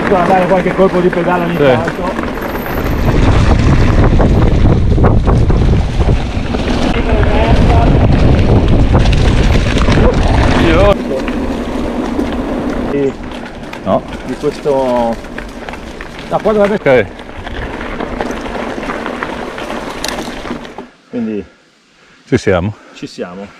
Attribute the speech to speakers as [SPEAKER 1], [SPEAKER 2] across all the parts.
[SPEAKER 1] giusto da dare qualche colpo di pedale ogni tanto.
[SPEAKER 2] No,
[SPEAKER 1] di questo da qua dovrebbe,
[SPEAKER 2] ok,
[SPEAKER 1] quindi
[SPEAKER 2] ci siamo.
[SPEAKER 1] ci siamo.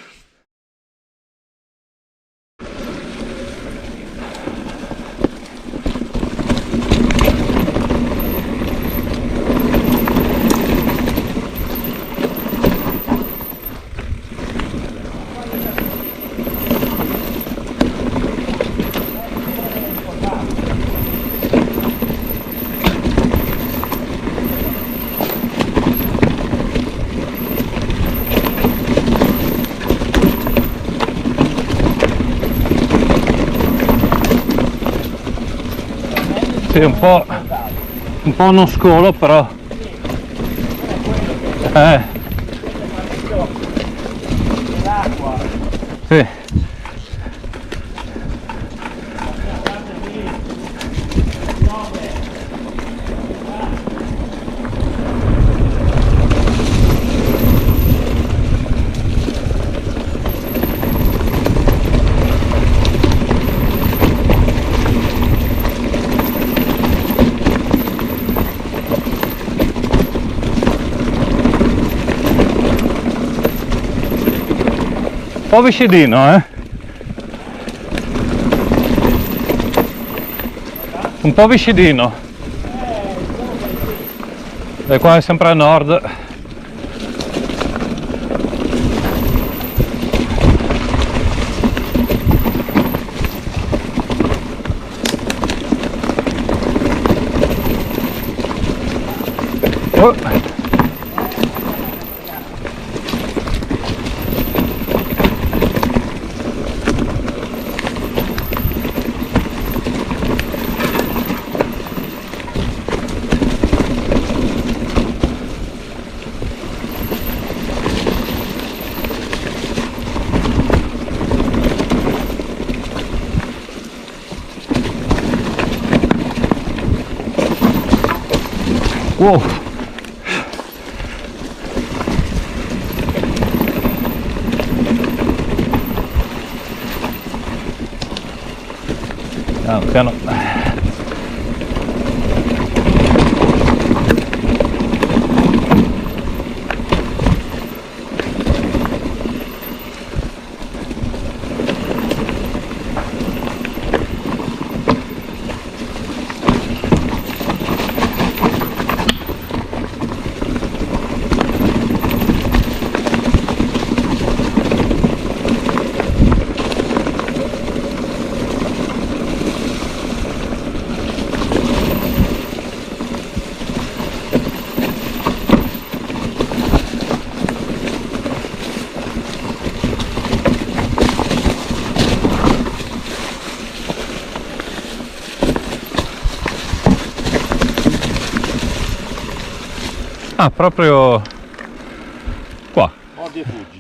[SPEAKER 2] Sì, un po' uno scolo, però
[SPEAKER 1] L'acqua
[SPEAKER 2] sì. Un po' viscidino, un po' viscidino, e qua è sempre a nord. Oh. Wow. Piano piano. Ah, proprio qua.
[SPEAKER 1] Mordi e fuggi.